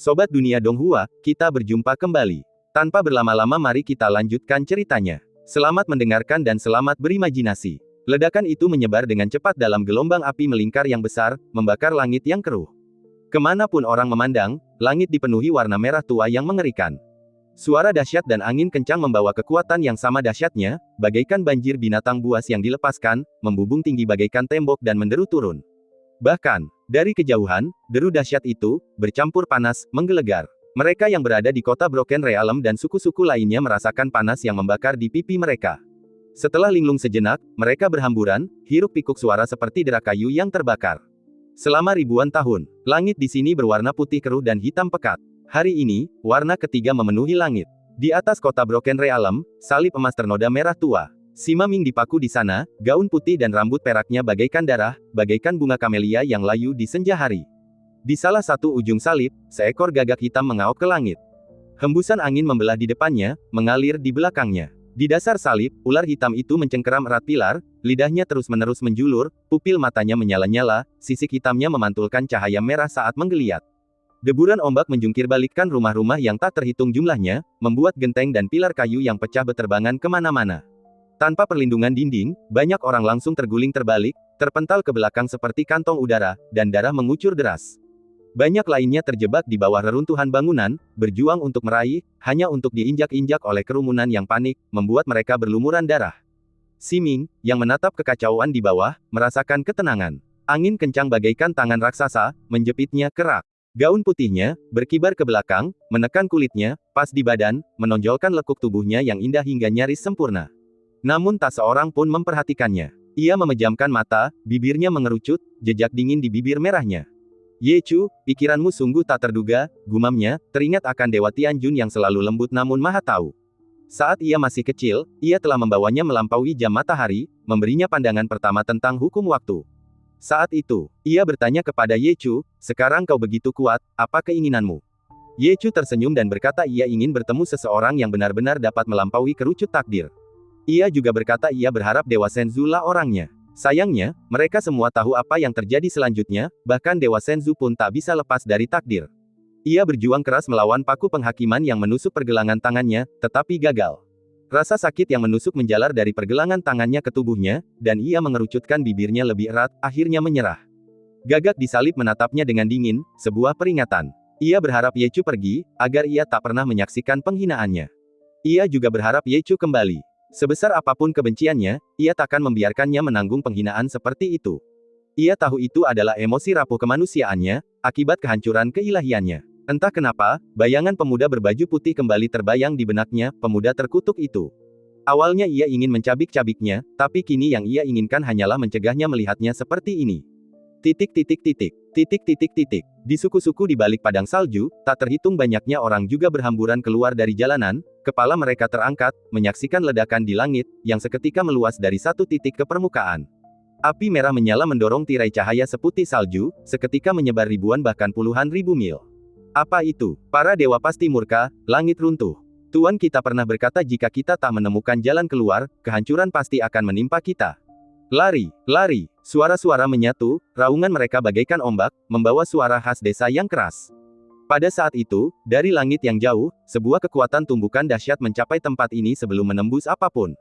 Sobat Dunia Donghua, kita berjumpa kembali. Tanpa berlama-lama mari kita lanjutkan ceritanya. Selamat mendengarkan dan selamat berimajinasi. Ledakan itu menyebar dengan cepat dalam gelombang api melingkar yang besar, membakar langit yang keruh. Kemanapun orang memandang, langit dipenuhi warna merah tua yang mengerikan. Suara dahsyat dan angin kencang membawa kekuatan yang sama dahsyatnya, bagaikan banjir binatang buas yang dilepaskan, membubung tinggi bagaikan tembok dan menderu turun. Bahkan, dari kejauhan, deru dahsyat itu, bercampur panas, menggelegar. Mereka yang berada di kota Broken Realm dan suku-suku lainnya merasakan panas yang membakar di pipi mereka. Setelah linglung sejenak, mereka berhamburan, hiruk-pikuk suara seperti derak kayu yang terbakar. Selama ribuan tahun, langit di sini berwarna putih keruh dan hitam pekat. Hari ini, warna ketiga memenuhi langit. Di atas kota Broken Realm, salib emas ternoda merah tua. Sima Ming dipaku di sana, gaun putih dan rambut peraknya bagaikan darah, bagaikan bunga kamelia yang layu di senja hari. Di salah satu ujung salib, seekor gagak hitam mengauk ke langit. Hembusan angin membelah di depannya, mengalir di belakangnya. Di dasar salib, ular hitam itu mencengkeram erat pilar, lidahnya terus-menerus menjulur, pupil matanya menyala-nyala, sisik hitamnya memantulkan cahaya merah saat menggeliat. Deburan ombak menjungkir balikkan rumah-rumah yang tak terhitung jumlahnya, membuat genteng dan pilar kayu yang pecah beterbangan kemana-mana. Tanpa perlindungan dinding, banyak orang langsung terguling terbalik, terpental ke belakang seperti kantong udara, dan darah mengucur deras. Banyak lainnya terjebak di bawah reruntuhan bangunan, berjuang untuk meraih, hanya untuk diinjak-injak oleh kerumunan yang panik, membuat mereka berlumuran darah. Siming, yang menatap kekacauan di bawah, merasakan ketenangan. Angin kencang bagaikan tangan raksasa, menjepitnya kerak. Gaun putihnya, berkibar ke belakang, menekan kulitnya, pas di badan, menonjolkan lekuk tubuhnya yang indah hingga nyaris sempurna. Namun tak seorang pun memperhatikannya. Ia memejamkan mata, bibirnya mengerucut, jejak dingin di bibir merahnya. Ye Chu, pikiranmu sungguh tak terduga, gumamnya, teringat akan Dewa Tianjun yang selalu lembut namun maha tahu. Saat ia masih kecil, ia telah membawanya melampaui jam matahari, memberinya pandangan pertama tentang hukum waktu. Saat itu, ia bertanya kepada Ye Chu, sekarang kau begitu kuat, apa keinginanmu? Ye Chu tersenyum dan berkata ia ingin bertemu seseorang yang benar-benar dapat melampaui kerucut takdir. Ia juga berkata ia berharap Dewa Senzu lah orangnya. Sayangnya, mereka semua tahu apa yang terjadi selanjutnya, bahkan Dewa Senzu pun tak bisa lepas dari takdir. Ia berjuang keras melawan paku penghakiman yang menusuk pergelangan tangannya, tetapi gagal. Rasa sakit yang menusuk menjalar dari pergelangan tangannya ke tubuhnya, dan ia mengerucutkan bibirnya lebih erat, akhirnya menyerah. Gagak di salib menatapnya dengan dingin, sebuah peringatan. Ia berharap Ye Chu pergi, agar ia tak pernah menyaksikan penghinaannya. Ia juga berharap Ye Chu kembali. Sebesar apapun kebenciannya, ia takkan membiarkannya menanggung penghinaan seperti itu. Ia tahu itu adalah emosi rapuh kemanusiaannya, akibat kehancuran keilahiannya. Entah kenapa, bayangan pemuda berbaju putih kembali terbayang di benaknya, pemuda terkutuk itu. Awalnya ia ingin mencabik-cabiknya, tapi kini yang ia inginkan hanyalah mencegahnya melihatnya seperti ini. Di suku-suku di balik padang salju, tak terhitung banyaknya orang juga berhamburan keluar dari jalanan, kepala mereka terangkat, menyaksikan ledakan di langit, yang seketika meluas dari satu titik ke permukaan. Api merah menyala mendorong tirai cahaya seputih salju, seketika menyebar ribuan bahkan puluhan ribu mil. Apa itu? Para dewa pasti murka, langit runtuh. Tuan kita pernah berkata jika kita tak menemukan jalan keluar, kehancuran pasti akan menimpa kita. Lari, lari, suara-suara menyatu, raungan mereka bagaikan ombak, membawa suara khas desa yang keras. Pada saat itu, dari langit yang jauh, sebuah kekuatan tumbukan dahsyat mencapai tempat ini sebelum menembus apapun.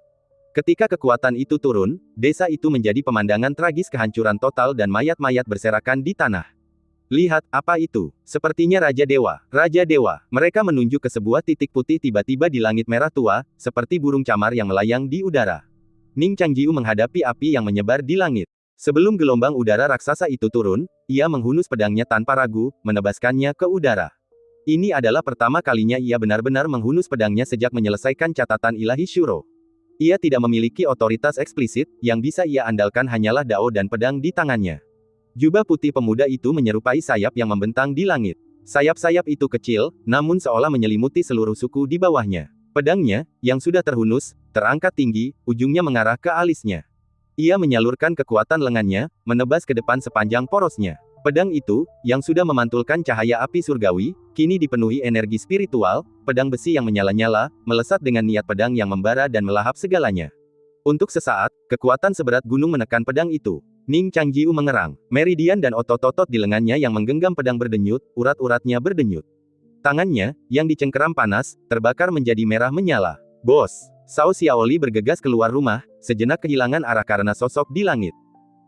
Ketika kekuatan itu turun, desa itu menjadi pemandangan tragis kehancuran total dan mayat-mayat berserakan di tanah. Lihat, apa itu? Sepertinya Raja Dewa. Raja Dewa. Mereka menunjuk ke sebuah titik putih tiba-tiba di langit merah tua, seperti burung camar yang melayang di udara. Ning Changjiu menghadapi api yang menyebar di langit. Sebelum gelombang udara raksasa itu turun, ia menghunus pedangnya tanpa ragu, menebaskannya ke udara. Ini adalah pertama kalinya ia benar-benar menghunus pedangnya sejak menyelesaikan catatan ilahi Shuro. Ia tidak memiliki otoritas eksplisit, yang bisa ia andalkan hanyalah dao dan pedang di tangannya. Jubah putih pemuda itu menyerupai sayap yang membentang di langit. Sayap-sayap itu kecil, namun seolah menyelimuti seluruh suku di bawahnya. Pedangnya, yang sudah terhunus, terangkat tinggi, ujungnya mengarah ke alisnya. Ia menyalurkan kekuatan lengannya, menebas ke depan sepanjang porosnya. Pedang itu, yang sudah memantulkan cahaya api surgawi, kini dipenuhi energi spiritual, pedang besi yang menyala-nyala, melesat dengan niat pedang yang membara dan melahap segalanya. Untuk sesaat, kekuatan seberat gunung menekan pedang itu. Ning Changjiu mengerang. Meridian dan otot-otot di lengannya yang menggenggam pedang berdenyut, urat-uratnya berdenyut. Tangannya, yang dicengkeram panas, terbakar menjadi merah menyala. Bos! Cao Xiaoli bergegas keluar rumah, sejenak kehilangan arah karena sosok di langit.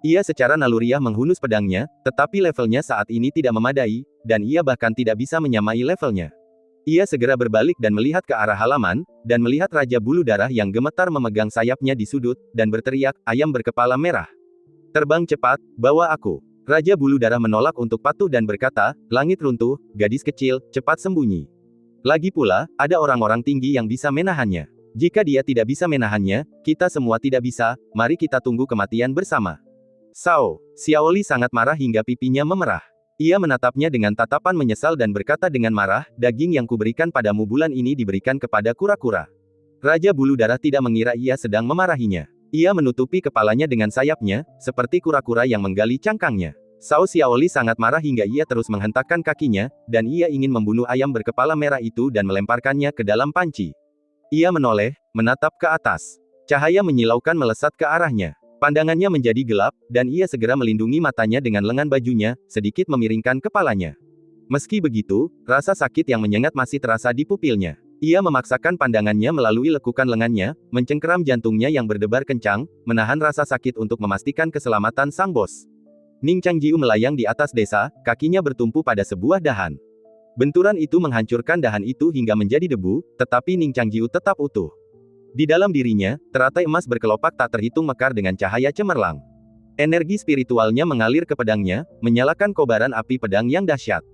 Ia secara naluriah menghunus pedangnya, tetapi levelnya saat ini tidak memadai, dan ia bahkan tidak bisa menyamai levelnya. Ia segera berbalik dan melihat ke arah halaman, dan melihat Raja Bulu Darah yang gemetar memegang sayapnya di sudut, dan berteriak, ayam berkepala merah. Terbang cepat, bawa aku. Raja Bulu Darah menolak untuk patuh dan berkata, langit runtuh, gadis kecil, cepat sembunyi. Lagi pula, ada orang-orang tinggi yang bisa menahannya. Jika dia tidak bisa menahannya, kita semua tidak bisa, mari kita tunggu kematian bersama. Cao Xiaoli sangat marah hingga pipinya memerah. Ia menatapnya dengan tatapan menyesal dan berkata dengan marah, daging yang kuberikan padamu bulan ini diberikan kepada kura-kura. Raja Bulu Darah tidak mengira ia sedang memarahinya. Ia menutupi kepalanya dengan sayapnya, seperti kura-kura yang menggali cangkangnya. Cao Xiaoli sangat marah hingga ia terus menghentakkan kakinya, dan ia ingin membunuh ayam berkepala merah itu dan melemparkannya ke dalam panci. Ia menoleh, menatap ke atas. Cahaya menyilaukan melesat ke arahnya. Pandangannya menjadi gelap, dan ia segera melindungi matanya dengan lengan bajunya, sedikit memiringkan kepalanya. Meski begitu, rasa sakit yang menyengat masih terasa di pupilnya. Ia memaksakan pandangannya melalui lekukan lengannya, mencengkeram jantungnya yang berdebar kencang, menahan rasa sakit untuk memastikan keselamatan sang bos. Ning Changjiu melayang di atas desa, kakinya bertumpu pada sebuah dahan. Benturan itu menghancurkan dahan itu hingga menjadi debu, tetapi Ning Changjiu tetap utuh. Di dalam dirinya, teratai emas berkelopak tak terhitung mekar dengan cahaya cemerlang. Energi spiritualnya mengalir ke pedangnya, menyalakan kobaran api pedang yang dahsyat.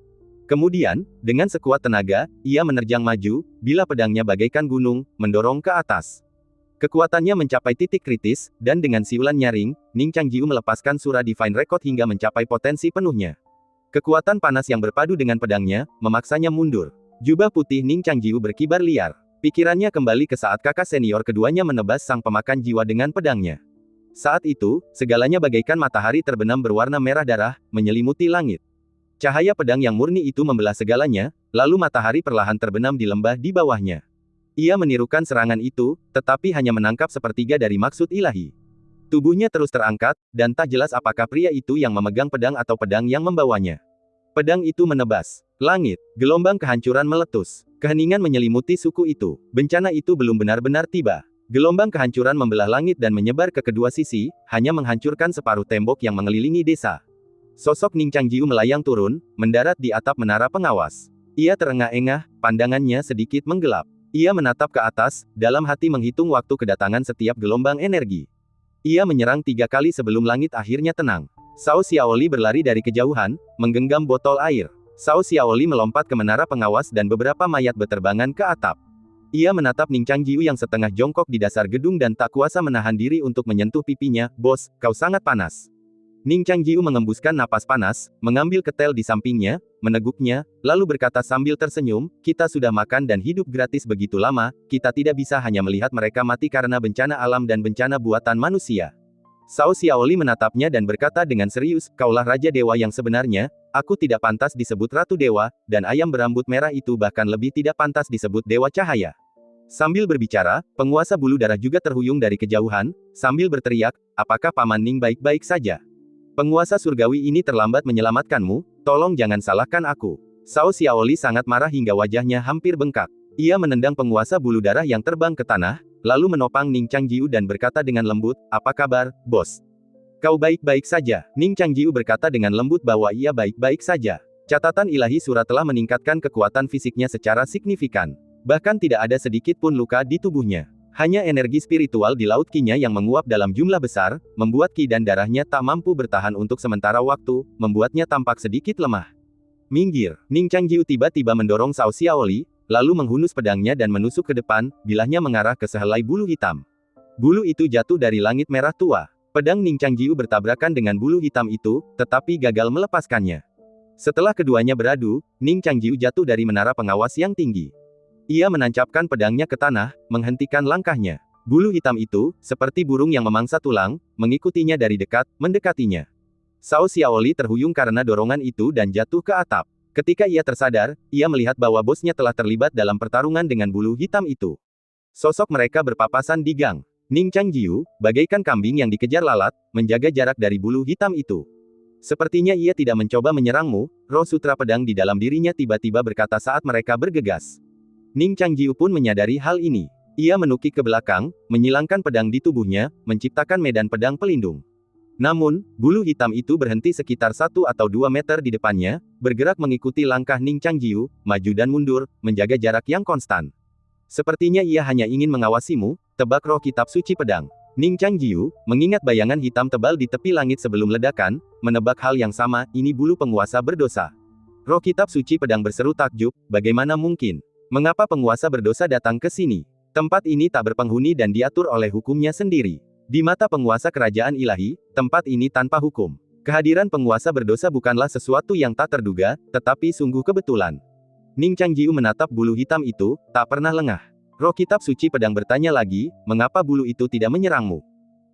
Kemudian, dengan sekuat tenaga, ia menerjang maju, bila pedangnya bagaikan gunung, mendorong ke atas. Kekuatannya mencapai titik kritis, dan dengan siulan nyaring, Ning Changjiu melepaskan Sura Divine Record hingga mencapai potensi penuhnya. Kekuatan panas yang berpadu dengan pedangnya, memaksanya mundur. Jubah putih Ning Changjiu berkibar liar. Pikirannya kembali ke saat kakak senior keduanya menebas sang pemakan jiwa dengan pedangnya. Saat itu, segalanya bagaikan matahari terbenam berwarna merah darah, menyelimuti langit. Cahaya pedang yang murni itu membelah segalanya, lalu matahari perlahan terbenam di lembah di bawahnya. Ia menirukan serangan itu, tetapi hanya menangkap sepertiga dari maksud ilahi. Tubuhnya terus terangkat, dan tak jelas apakah pria itu yang memegang pedang atau pedang yang membawanya. Pedang itu menebas langit, gelombang kehancuran meletus. Keheningan menyelimuti suku itu. Bencana itu belum benar-benar tiba. Gelombang kehancuran membelah langit dan menyebar ke kedua sisi, hanya menghancurkan separuh tembok yang mengelilingi desa. Sosok Ning Changjiu melayang turun, mendarat di atap menara pengawas. Ia terengah-engah, pandangannya sedikit menggelap. Ia menatap ke atas, dalam hati menghitung waktu kedatangan setiap gelombang energi. Ia menyerang 3 kali sebelum langit akhirnya tenang. Cao Xiaoli berlari dari kejauhan, menggenggam botol air. Cao Xiaoli melompat ke menara pengawas dan beberapa mayat beterbangan ke atap. Ia menatap Ning Changjiu yang setengah jongkok di dasar gedung dan tak kuasa menahan diri untuk menyentuh pipinya. Bos, kau sangat panas. Ning Changjiu mengembuskan napas panas, mengambil ketel di sampingnya, meneguknya, lalu berkata sambil tersenyum, kita sudah makan dan hidup gratis begitu lama, kita tidak bisa hanya melihat mereka mati karena bencana alam dan bencana buatan manusia. Cao Xiaoli menatapnya dan berkata dengan serius, kaulah Raja Dewa yang sebenarnya, aku tidak pantas disebut Ratu Dewa, dan ayam berambut merah itu bahkan lebih tidak pantas disebut Dewa Cahaya. Sambil berbicara, penguasa bulu darah juga terhuyung dari kejauhan, sambil berteriak, apakah Paman Ning baik-baik saja? Penguasa surgawi ini terlambat menyelamatkanmu, tolong jangan salahkan aku. Cao Xiaoli sangat marah hingga wajahnya hampir bengkak. Ia menendang penguasa bulu darah yang terbang ke tanah, lalu menopang Ning Changjiu dan berkata dengan lembut, apa kabar, bos? Kau baik-baik saja. Ning Changjiu berkata dengan lembut bahwa ia baik-baik saja. Catatan ilahi Sura telah meningkatkan kekuatan fisiknya secara signifikan. Bahkan tidak ada sedikit pun luka di tubuhnya. Hanya energi spiritual di laut Qi-nya yang menguap dalam jumlah besar, membuat Qi dan darahnya tak mampu bertahan untuk sementara waktu, membuatnya tampak sedikit lemah. Minggir, Ning Changjiu tiba-tiba mendorong Cao Xiaoli, lalu menghunus pedangnya dan menusuk ke depan, bilahnya mengarah ke sehelai bulu hitam. Bulu itu jatuh dari langit merah tua. Pedang Ning Changjiu bertabrakan dengan bulu hitam itu, tetapi gagal melepaskannya. Setelah keduanya beradu, Ning Changjiu jatuh dari menara pengawas yang tinggi. Ia menancapkan pedangnya ke tanah, menghentikan langkahnya. Bulu hitam itu, seperti burung yang memangsa tulang, mengikutinya dari dekat, mendekatinya. Cao Xiaoli terhuyung karena dorongan itu dan jatuh ke atap. Ketika ia tersadar, ia melihat bahwa bosnya telah terlibat dalam pertarungan dengan bulu hitam itu. Sosok mereka berpapasan di gang. Ning Changjiu, bagaikan kambing yang dikejar lalat, menjaga jarak dari bulu hitam itu. Sepertinya ia tidak mencoba menyerangmu, roh sutra pedang di dalam dirinya tiba-tiba berkata saat mereka bergegas. Ning Changjiu pun menyadari hal ini. Ia menukik ke belakang, menyilangkan pedang di tubuhnya, menciptakan medan pedang pelindung. Namun, bulu hitam itu berhenti sekitar 1 atau 2 meter di depannya, bergerak mengikuti langkah Ning Changjiu, maju dan mundur, menjaga jarak yang konstan. Sepertinya ia hanya ingin mengawasimu, tebak roh kitab suci pedang. Ning Changjiu, mengingat bayangan hitam tebal di tepi langit sebelum ledakan, menebak hal yang sama, ini bulu penguasa berdosa. Roh kitab suci pedang berseru takjub, bagaimana mungkin? Mengapa penguasa berdosa datang ke sini? Tempat ini tak berpenghuni dan diatur oleh hukumnya sendiri. Di mata penguasa kerajaan ilahi, tempat ini tanpa hukum. Kehadiran penguasa berdosa bukanlah sesuatu yang tak terduga, tetapi sungguh kebetulan. Ning Changjiu menatap bulu hitam itu, tak pernah lengah. Roh kitab suci pedang bertanya lagi, mengapa bulu itu tidak menyerangmu?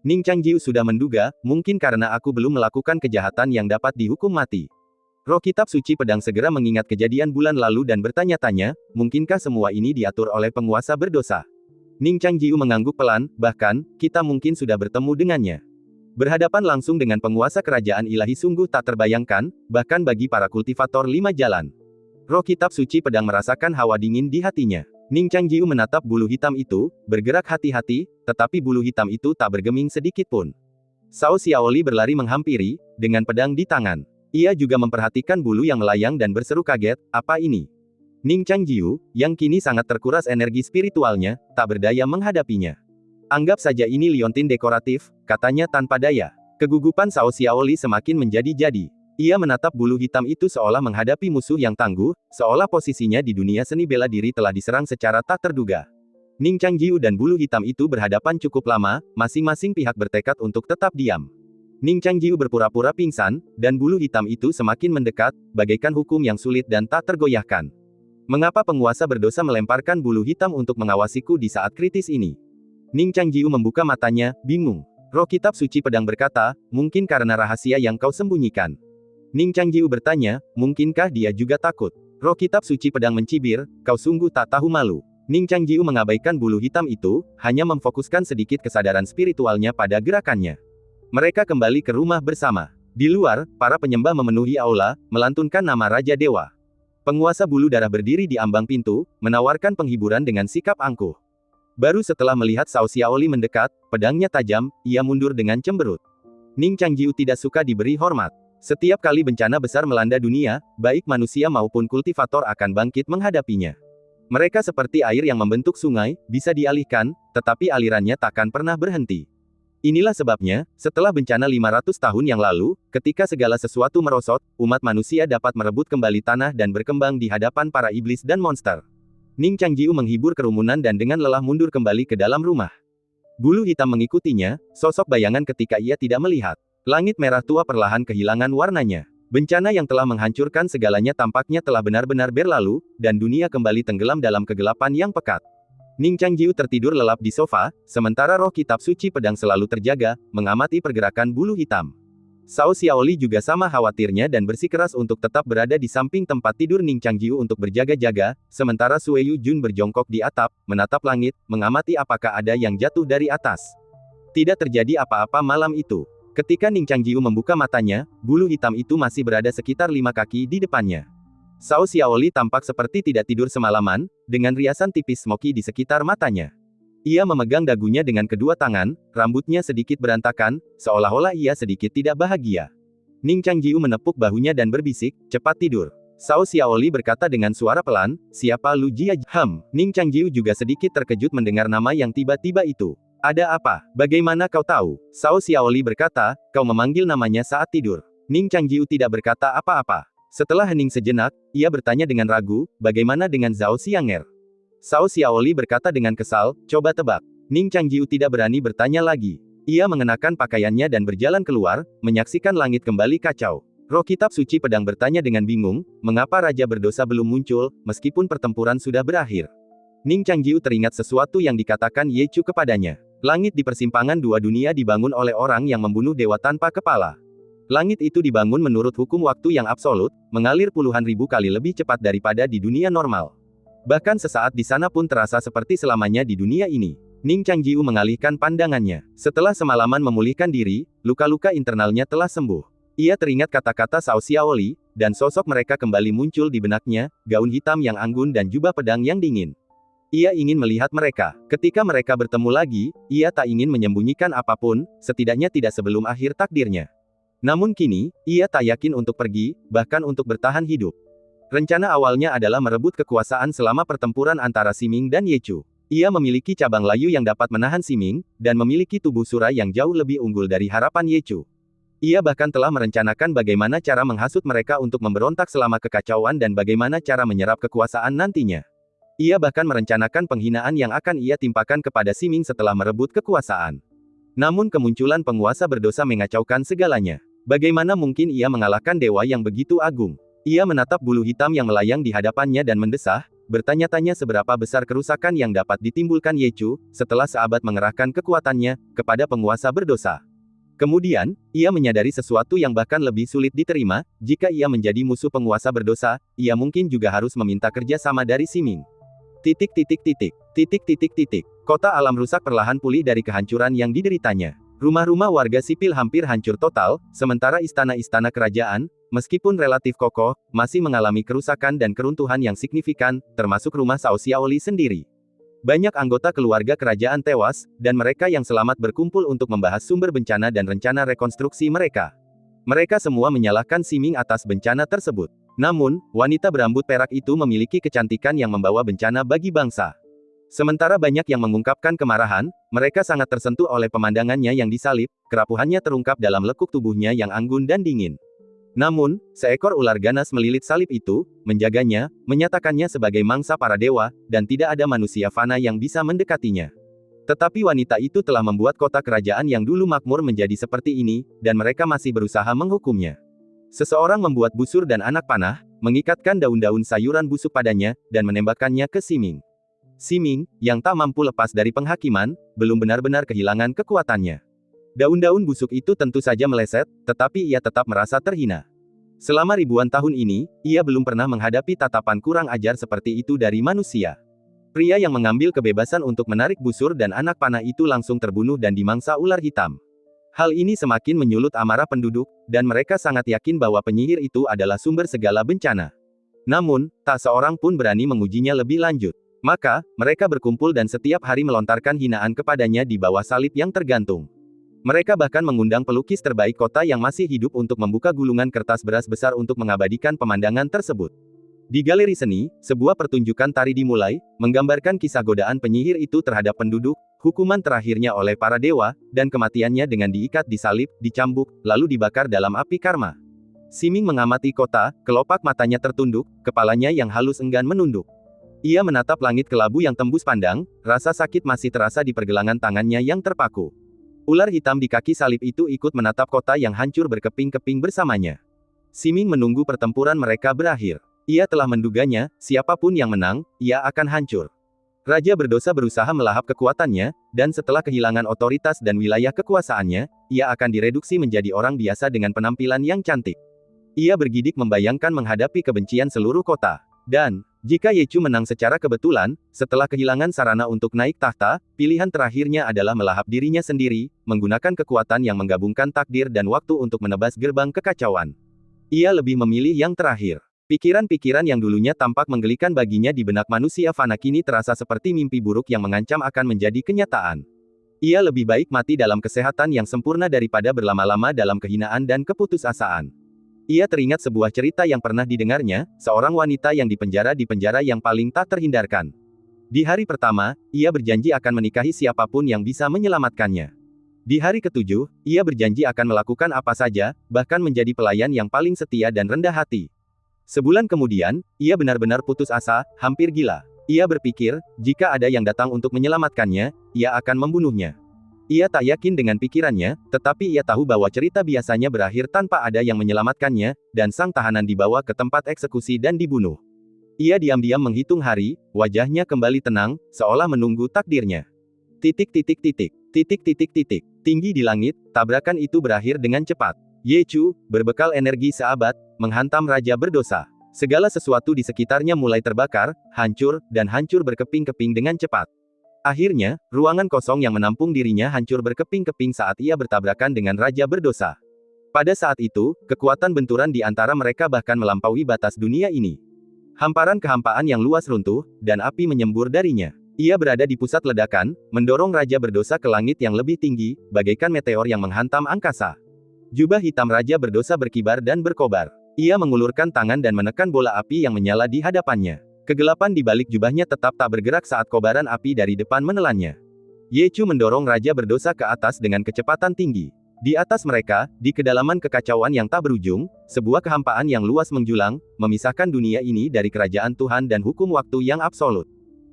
Ning Changjiu sudah menduga, mungkin karena aku belum melakukan kejahatan yang dapat dihukum mati. Roh kitab suci pedang segera mengingat kejadian bulan lalu dan bertanya-tanya, mungkinkah semua ini diatur oleh penguasa berdosa? Ning Changjiu mengangguk pelan, bahkan, kita mungkin sudah bertemu dengannya. Berhadapan langsung dengan penguasa kerajaan ilahi sungguh tak terbayangkan, bahkan bagi para kultivator 5 jalan. Roh kitab suci pedang merasakan hawa dingin di hatinya. Ning Changjiu menatap bulu hitam itu, bergerak hati-hati, tetapi bulu hitam itu tak bergeming sedikit pun. Cao Xiaoli berlari menghampiri, dengan pedang di tangan. Ia juga memperhatikan bulu yang melayang dan berseru kaget, apa ini? Ning Changjiu, yang kini sangat terkuras energi spiritualnya, tak berdaya menghadapinya. Anggap saja ini liontin dekoratif, katanya tanpa daya. Kegugupan Cao Xiaoli semakin menjadi-jadi. Ia menatap bulu hitam itu seolah menghadapi musuh yang tangguh, seolah posisinya di dunia seni bela diri telah diserang secara tak terduga. Ning Changjiu dan bulu hitam itu berhadapan cukup lama, masing-masing pihak bertekad untuk tetap diam. Ning Changjiu berpura-pura pingsan, dan bulu hitam itu semakin mendekat, bagaikan hukum yang sulit dan tak tergoyahkan. Mengapa penguasa berdosa melemparkan bulu hitam untuk mengawasiku di saat kritis ini? Ning Changjiu membuka matanya, bingung. Roh kitab suci pedang berkata, mungkin karena rahasia yang kau sembunyikan. Ning Changjiu bertanya, mungkinkah dia juga takut? Roh kitab suci pedang mencibir, kau sungguh tak tahu malu. Ning Changjiu mengabaikan bulu hitam itu, hanya memfokuskan sedikit kesadaran spiritualnya pada gerakannya. Mereka kembali ke rumah bersama. Di luar, para penyembah memenuhi aula, melantunkan nama Raja Dewa. Penguasa bulu darah berdiri di ambang pintu, menawarkan penghiburan dengan sikap angkuh. Baru setelah melihat Cao Xiaoli mendekat, pedangnya tajam, ia mundur dengan cemberut. Ning Changjiu tidak suka diberi hormat. Setiap kali bencana besar melanda dunia, baik manusia maupun kultivator akan bangkit menghadapinya. Mereka seperti air yang membentuk sungai, bisa dialihkan, tetapi alirannya takkan pernah berhenti. Inilah sebabnya, setelah bencana 500 tahun yang lalu, ketika segala sesuatu merosot, umat manusia dapat merebut kembali tanah dan berkembang di hadapan para iblis dan monster. Ning Changjiu menghibur kerumunan dan dengan lelah mundur kembali ke dalam rumah. Bulu hitam mengikutinya, sosok bayangan ketika ia tidak melihat. Langit merah tua perlahan kehilangan warnanya. Bencana yang telah menghancurkan segalanya tampaknya telah benar-benar berlalu, dan dunia kembali tenggelam dalam kegelapan yang pekat. Ning Changjiu tertidur lelap di sofa, sementara roh kitab suci pedang selalu terjaga, mengamati pergerakan bulu hitam. Cao Xiaoli juga sama khawatirnya dan bersikeras untuk tetap berada di samping tempat tidur Ning Changjiu untuk berjaga-jaga, sementara Sue Yu Jun berjongkok di atap, menatap langit, mengamati apakah ada yang jatuh dari atas. Tidak terjadi apa-apa malam itu. Ketika Ning Changjiu membuka matanya, bulu hitam itu masih berada sekitar 5 kaki di depannya. Cao Xiaoli tampak seperti tidak tidur semalaman, dengan riasan tipis smoky di sekitar matanya. Ia memegang dagunya dengan kedua tangan, rambutnya sedikit berantakan, seolah-olah ia sedikit tidak bahagia. Ning Changjiu menepuk bahunya dan berbisik, cepat tidur. Cao Xiaoli berkata dengan suara pelan, siapa Lu Jia? Ning Changjiu juga sedikit terkejut mendengar nama yang tiba-tiba itu. Ada apa? Bagaimana kau tahu? Cao Xiaoli berkata, kau memanggil namanya saat tidur. Ning Changjiu tidak berkata apa-apa. Setelah hening sejenak, ia bertanya dengan ragu, bagaimana dengan Zhao Xianger? Cao Xiaoli berkata dengan kesal, coba tebak. Ning Changjiu tidak berani bertanya lagi. Ia mengenakan pakaiannya dan berjalan keluar, menyaksikan langit kembali kacau. Roh kitab suci pedang bertanya dengan bingung, mengapa raja berdosa belum muncul, meskipun pertempuran sudah berakhir. Ning Changjiu teringat sesuatu yang dikatakan Ye Chu kepadanya. Langit di persimpangan dua dunia dibangun oleh orang yang membunuh dewa tanpa kepala. Langit itu dibangun menurut hukum waktu yang absolut, mengalir puluhan ribu kali lebih cepat daripada di dunia normal. Bahkan sesaat di sana pun terasa seperti selamanya di dunia ini. Ning Changjiu mengalihkan pandangannya. Setelah semalaman memulihkan diri, luka-luka internalnya telah sembuh. Ia teringat kata-kata Cao Xiaoli, dan sosok mereka kembali muncul di benaknya, gaun hitam yang anggun dan jubah pedang yang dingin. Ia ingin melihat mereka. Ketika mereka bertemu lagi, ia tak ingin menyembunyikan apapun, setidaknya tidak sebelum akhir takdirnya. Namun kini, ia tak yakin untuk pergi, bahkan untuk bertahan hidup. Rencana awalnya adalah merebut kekuasaan selama pertempuran antara Siming dan Ye Chu. Ia memiliki cabang layu yang dapat menahan Siming, dan memiliki tubuh sura yang jauh lebih unggul dari harapan Ye Chu. Ia bahkan telah merencanakan bagaimana cara menghasut mereka untuk memberontak selama kekacauan dan bagaimana cara menyerap kekuasaan nantinya. Ia bahkan merencanakan penghinaan yang akan ia timpakan kepada Siming setelah merebut kekuasaan. Namun kemunculan penguasa berdosa mengacaukan segalanya. Bagaimana mungkin ia mengalahkan dewa yang begitu agung? Ia menatap bulu hitam yang melayang di hadapannya dan mendesah, bertanya-tanya seberapa besar kerusakan yang dapat ditimbulkan Ye Chu, setelah seabad mengerahkan kekuatannya, kepada penguasa berdosa. Kemudian, ia menyadari sesuatu yang bahkan lebih sulit diterima, jika ia menjadi musuh penguasa berdosa, ia mungkin juga harus meminta kerja sama dari Siming. Kota alam rusak perlahan pulih dari kehancuran yang dideritanya. Rumah-rumah warga sipil hampir hancur total, sementara istana-istana kerajaan, meskipun relatif kokoh, masih mengalami kerusakan dan keruntuhan yang signifikan, termasuk rumah Cao Xiaoli sendiri. Banyak anggota keluarga kerajaan tewas, dan mereka yang selamat berkumpul untuk membahas sumber bencana dan rencana rekonstruksi mereka. Mereka semua menyalahkan Siming atas bencana tersebut. Namun, wanita berambut perak itu memiliki kecantikan yang membawa bencana bagi bangsa. Sementara banyak yang mengungkapkan kemarahan, mereka sangat tersentuh oleh pemandangannya yang disalib, kerapuhannya terungkap dalam lekuk tubuhnya yang anggun dan dingin. Namun, seekor ular ganas melilit salib itu, menjaganya, menyatakannya sebagai mangsa para dewa, dan tidak ada manusia fana yang bisa mendekatinya. Tetapi wanita itu telah membuat kota kerajaan yang dulu makmur menjadi seperti ini, dan mereka masih berusaha menghukumnya. Seseorang membuat busur dan anak panah, mengikatkan daun-daun sayuran busuk padanya, dan menembakkannya ke Siming. Siming, yang tak mampu lepas dari penghakiman, belum benar-benar kehilangan kekuatannya. Daun-daun busuk itu tentu saja meleset, tetapi ia tetap merasa terhina. Selama ribuan tahun ini, ia belum pernah menghadapi tatapan kurang ajar seperti itu dari manusia. Pria yang mengambil kebebasan untuk menarik busur dan anak panah itu langsung terbunuh dan dimangsa ular hitam. Hal ini semakin menyulut amarah penduduk, dan mereka sangat yakin bahwa penyihir itu adalah sumber segala bencana. Namun, tak seorang pun berani mengujinya lebih lanjut. Maka, mereka berkumpul dan setiap hari melontarkan hinaan kepadanya di bawah salib yang tergantung. Mereka bahkan mengundang pelukis terbaik kota yang masih hidup untuk membuka gulungan kertas beras besar untuk mengabadikan pemandangan tersebut. Di galeri seni, sebuah pertunjukan tari dimulai, menggambarkan kisah godaan penyihir itu terhadap penduduk, hukuman terakhirnya oleh para dewa, dan kematiannya dengan diikat di salib, dicambuk, lalu dibakar dalam api karma. Siming mengamati kota, kelopak matanya tertunduk, kepalanya yang halus enggan menunduk. Ia menatap langit kelabu yang tembus pandang, rasa sakit masih terasa di pergelangan tangannya yang terpaku. Ular hitam di kaki salib itu ikut menatap kota yang hancur berkeping-keping bersamanya. Siming menunggu pertempuran mereka berakhir. Ia telah menduganya, siapapun yang menang, ia akan hancur. Raja berdosa berusaha melahap kekuatannya, dan setelah kehilangan otoritas dan wilayah kekuasaannya, ia akan direduksi menjadi orang biasa dengan penampilan yang cantik. Ia bergidik membayangkan menghadapi kebencian seluruh kota. Dan, jika Ye Chu menang secara kebetulan, setelah kehilangan sarana untuk naik tahta, pilihan terakhirnya adalah melahap dirinya sendiri, menggunakan kekuatan yang menggabungkan takdir dan waktu untuk menebas gerbang kekacauan. Ia lebih memilih yang terakhir. Pikiran-pikiran yang dulunya tampak menggelikan baginya di benak manusia fana kini terasa seperti mimpi buruk yang mengancam akan menjadi kenyataan. Ia lebih baik mati dalam kesehatan yang sempurna daripada berlama-lama dalam kehinaan dan keputusasaan. Ia teringat sebuah cerita yang pernah didengarnya, seorang wanita yang dipenjara di penjara yang paling tak terhindarkan. Di hari pertama, ia berjanji akan menikahi siapapun yang bisa menyelamatkannya. Di hari ketujuh, ia berjanji akan melakukan apa saja, bahkan menjadi pelayan yang paling setia dan rendah hati. Sebulan kemudian, ia benar-benar putus asa, hampir gila. Ia berpikir, jika ada yang datang untuk menyelamatkannya, ia akan membunuhnya. Ia tak yakin dengan pikirannya, tetapi ia tahu bahwa cerita biasanya berakhir tanpa ada yang menyelamatkannya, dan sang tahanan dibawa ke tempat eksekusi dan dibunuh. Ia diam-diam menghitung hari, wajahnya kembali tenang, seolah menunggu takdirnya. Tinggi di langit, tabrakan itu berakhir dengan cepat. Ye Chu, berbekal energi seabad, menghantam raja berdosa. Segala sesuatu di sekitarnya mulai terbakar, hancur, dan hancur berkeping-keping dengan cepat. Akhirnya, ruangan kosong yang menampung dirinya hancur berkeping-keping saat ia bertabrakan dengan raja berdosa. Pada saat itu, kekuatan benturan di antara mereka bahkan melampaui batas dunia ini. Hamparan kehampaan yang luas runtuh, dan api menyembur darinya. Ia berada di pusat ledakan, mendorong Raja Berdosa ke langit yang lebih tinggi, bagaikan meteor yang menghantam angkasa. Jubah hitam Raja Berdosa berkibar dan berkobar. Ia mengulurkan tangan dan menekan bola api yang menyala di hadapannya. Kegelapan di balik jubahnya tetap tak bergerak saat kobaran api dari depan menelannya. Ye Chu mendorong Raja Berdosa ke atas dengan kecepatan tinggi. Di atas mereka, di kedalaman kekacauan yang tak berujung, sebuah kehampaan yang luas menjulang, memisahkan dunia ini dari kerajaan Tuhan dan hukum waktu yang absolut.